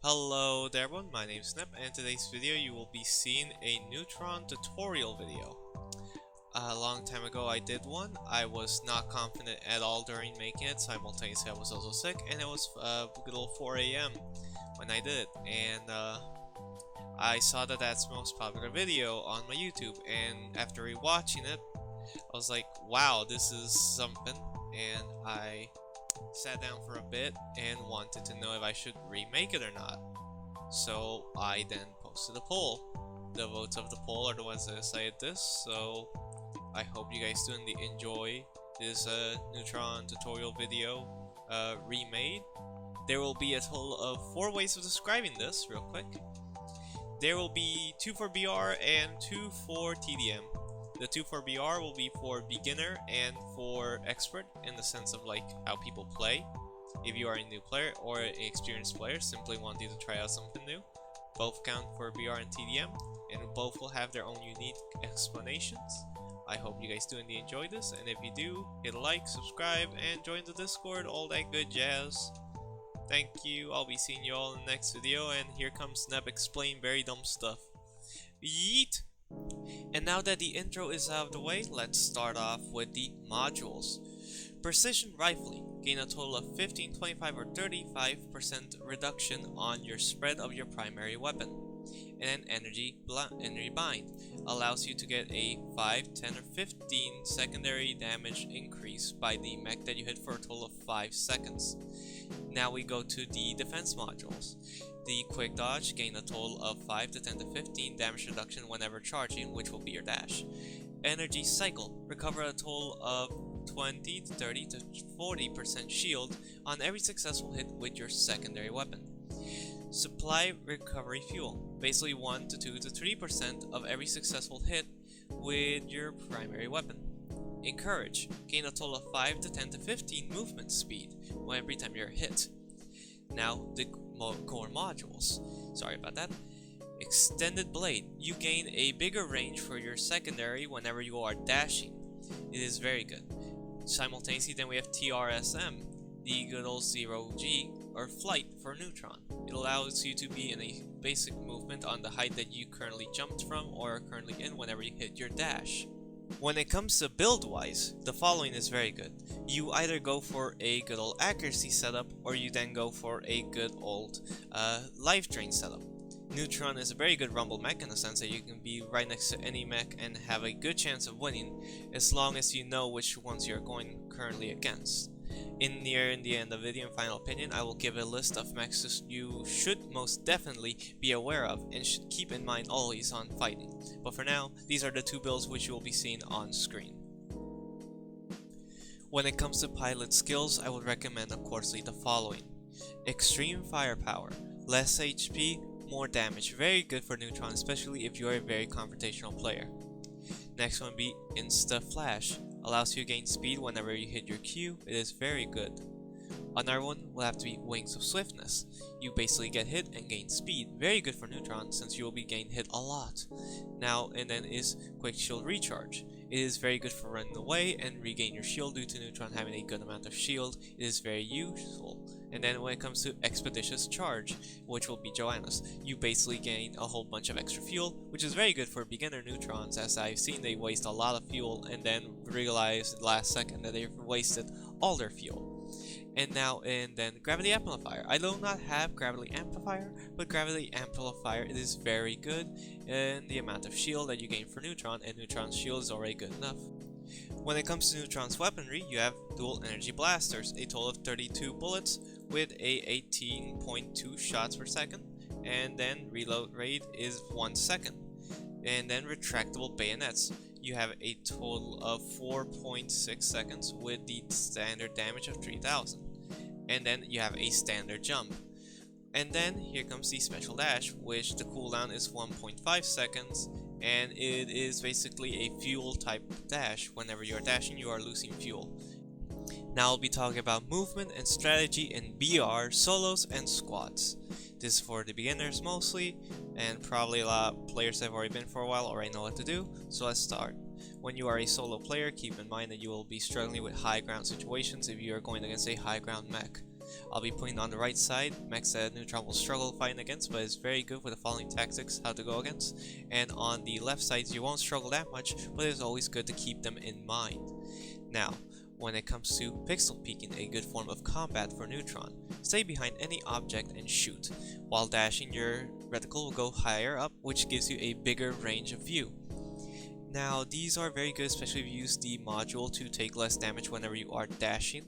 Hello there everyone, my name is Snip, and in today's video you will be seeing a Neutron tutorial video. A long time ago I did one. I was not confident at all during making it. Simultaneously I was also sick, and it was good old 4 AM when I did it, and I saw that that's the most popular video on my YouTube, and after rewatching it I was like, wow, this is something, and I sat down for a bit and wanted to know if I should remake it or not. So I then posted a poll. The votes of the poll are the ones that decided this, so I hope you guys do enjoy this Neutron tutorial video remade. There will be a total of 4 ways of describing this, real quick. There will be 2 for BR and 2 for TDM. The 2 for BR will be for beginner and for expert, in the sense of like how people play. If you are a new player or an experienced player simply wanting to try out something new, both count for BR and TDM, and both will have their own unique explanations. I hope you guys do indeed enjoy this, and if you do, hit a like, subscribe, and join the Discord, all that good jazz. Thank you, I'll be seeing you all in the next video, and here comes Neb explain very dumb stuff. Yeet! And now that the intro is out of the way, let's start off with the modules. Precision rifling. Gain a total of 15, 25, or 35% reduction on your spread of your primary weapon. And then energy bind. Allows you to get a 5, 10, or 15 secondary damage increase by the mech that you hit for a total of 5 seconds. Now we go to the defense modules. The quick dodge, gain a total of 5 to 10 to 15 damage reduction whenever charging, which will be your dash. Energy cycle, recover a total of 20 to 30 to 40% shield on every successful hit with your secondary weapon. Supply recovery fuel, basically 1 to 2 to 3% of every successful hit with your primary weapon. Encourage, gain a total of 5 to 10 to 15 movement speed every time you're hit. Now the core modules, sorry about that. Extended blade, you gain a bigger range for your secondary whenever you are dashing. It is very good. Simultaneously then we have TRSM, the good old 0G, or flight for Neutron. It allows you to be in a basic movement on the height that you currently jumped from or are currently in whenever you hit your dash. When it comes to build wise, the following is very good. You either go for a good old accuracy setup, or you then go for a good old life drain setup. Neutron is a very good rumble mech in the sense that you can be right next to any mech and have a good chance of winning, as long as you know which ones you're going currently against. In the end of the video and final opinion, I will give a list of mechs you should most definitely be aware of and should keep in mind always on fighting. But for now, these are the 2 builds which you will be seeing on screen. When it comes to pilot skills, I would recommend of course the following. Extreme firepower, less HP, more damage, very good for Neutron, especially if you're a very confrontational player. Next one be Insta Flash. Allows you to gain speed whenever you hit your Q. It is very good. Another one will have to be Wings of Swiftness. You basically get hit and gain speed. Very good for Neutron since you will be getting hit a lot. Now and then is Quick Shield Recharge. It is very good for running away and regain your shield due to Neutron having a good amount of shield. It is very useful. And then when it comes to Expeditious Charge, which will be Joanna's, you basically gain a whole bunch of extra fuel, which is very good for beginner Neutrons, as I've seen they waste a lot of fuel and then realize last second that they've wasted all their fuel. And then Gravity Amplifier. I do not have Gravity Amplifier, but Gravity Amplifier it is very good in the amount of shield that you gain for Neutron, and Neutron's shield is already good enough. When it comes to Neutron's weaponry, you have dual energy blasters, a total of 32 bullets with a 18.2 shots per second, and then reload rate is 1 second. And then retractable bayonets. You have a total of 4.6 seconds with the standard damage of 3000. And then you have a standard jump. And then here comes the special dash, which the cooldown is 1.5 seconds, and it is basically a fuel type dash. Whenever you are dashing, you are losing fuel. Now I'll be talking about movement and strategy in BR, solos, and squads. This is for the beginners mostly, and probably a lot of players that have already been for a while already know what to do, so let's start. When you are a solo player, keep in mind that you will be struggling with high ground situations if you are going against a high ground mech. I'll be putting on the right side mechs that Neutron will struggle fighting against, but is very good with the following tactics how to go against. And on the left sides, you won't struggle that much, but it's always good to keep them in mind. Now, when it comes to pixel peeking, a good form of combat for Neutron, stay behind any object and shoot. While dashing, your reticle will go higher up, which gives you a bigger range of view. Now, these are very good, especially if you use the module to take less damage whenever you are dashing,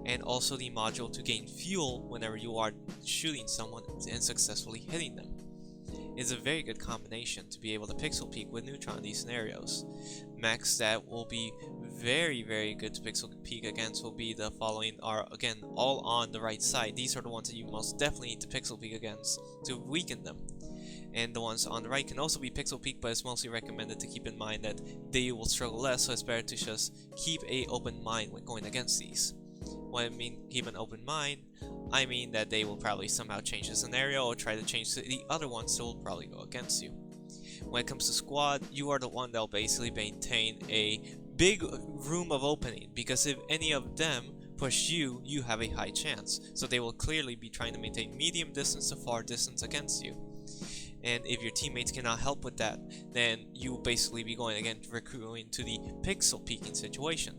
and also the module to gain fuel whenever you are shooting someone and successfully hitting them. It's a very good combination to be able to pixel peek with Neutron in these scenarios. Mechs that will be very good to pixel peek against will be the following are, again, all on the right side. These are the ones that you most definitely need to pixel peek against to weaken them. And the ones on the right can also be pixel peek, but it's mostly recommended to keep in mind that they will struggle less, so it's better to just keep an open mind when going against these. When I mean keep an open mind, I mean that they will probably somehow change the scenario or try to change the other ones, so will probably go against you. When it comes to squad, you are the one that will basically maintain a big room of opening, because if any of them push you, you have a high chance. So they will clearly be trying to maintain medium distance to far distance against you. And if your teammates cannot help with that, then you will basically be going again recruiting to the pixel peeking situation.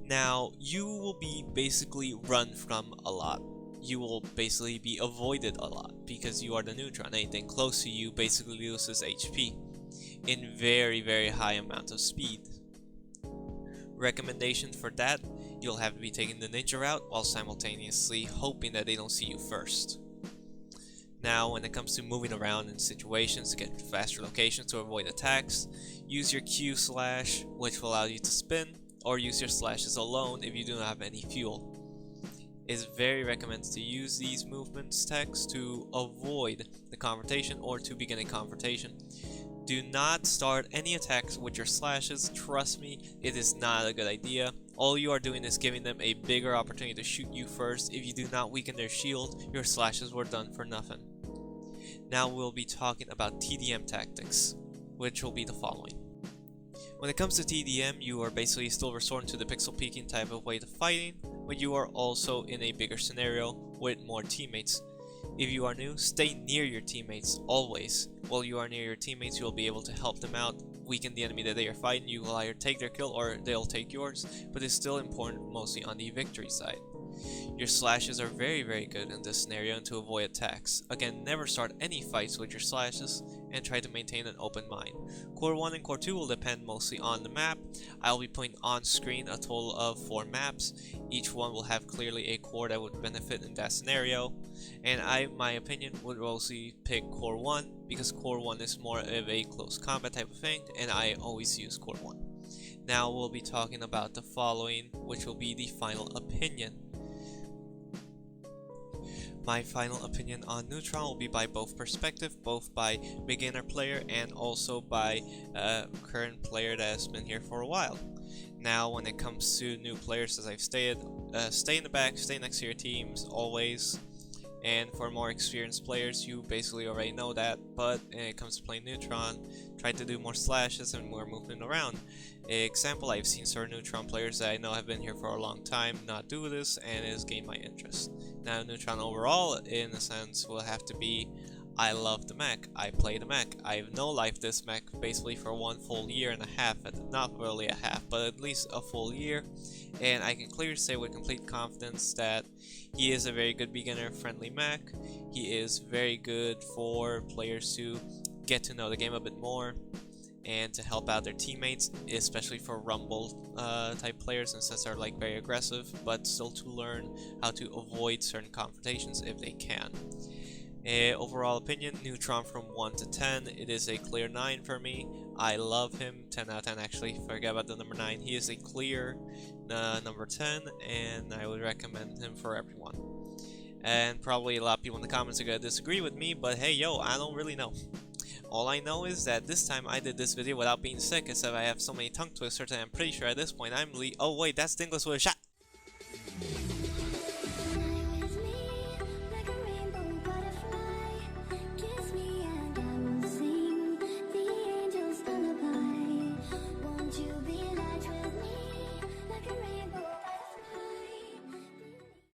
Now, you will be basically run from a lot. You will basically be avoided a lot because you are the Neutron. Anything close to you basically loses HP in very high amount of speed. Recommendation for that, you'll have to be taking the ninja route while simultaneously hoping that they don't see you first. Now, when it comes to moving around in situations to get faster locations to avoid attacks, use your Q slash, which will allow you to spin, or use your slashes alone if you do not have any fuel. It's very recommended to use these movements text to avoid the confrontation or to begin a confrontation. Do not start any attacks with your slashes. Trust me, it is not a good idea. All you are doing is giving them a bigger opportunity to shoot you first. If you do not weaken their shield, your slashes were done for nothing. Now we'll be talking about TDM tactics, which will be the following. When it comes to TDM, you are basically still resorting to the pixel peeking type of way of fighting, but you are also in a bigger scenario with more teammates. If you are new, stay near your teammates always. While you are near your teammates, you will be able to help them out, weaken the enemy that they are fighting. You will either take their kill or they'll take yours, but it's still important mostly on the victory side. Your slashes are very good in this scenario and to avoid attacks. Again, never start any fights with your slashes and try to maintain an open mind. Core 1 and Core 2 will depend mostly on the map. I'll be putting on screen a total of 4 maps. Each one will have clearly a core that would benefit in that scenario. And my opinion, would mostly pick Core 1 because Core 1 is more of a close combat type of thing, and I always use Core 1. Now we'll be talking about the following, which will be the final opinion. My final opinion on Neutron will be by both perspective, both by beginner player and also by current player that has been here for a while. Now, when it comes to new players, as I've stated, stay in the back, stay next to your teams, always. And for more experienced players, you basically already know that, but when it comes to playing Neutron, try to do more slashes and more movement around. Example, I've seen certain Neutron players that I know have been here for a long time not do this, and it has gained my interest. Now, Neutron overall, in a sense, will have to be, I love the mech, I play the mech, I've no-lifed this mech basically for 1 full year and a half, not really a half, but at least a full year, and I can clearly say with complete confidence that he is a very good beginner-friendly mech. He is very good for players to get to know the game a bit more and to help out their teammates, especially for rumble type players, since they're like very aggressive, but still to learn how to avoid certain confrontations if they can. Overall opinion, Neutron from 1 to 10, it is a clear 9 for me. I love him. 10 out of 10 actually, forget about the number 9. He is a clear number 10, and I would recommend him for everyone. And probably a lot of people in the comments are going to disagree with me, but hey yo, I don't really know. All I know is that this time I did this video without being sick, except I have so many tongue twisters, and I'm pretty sure at this point I'm oh wait, that's Dinkless with a shot!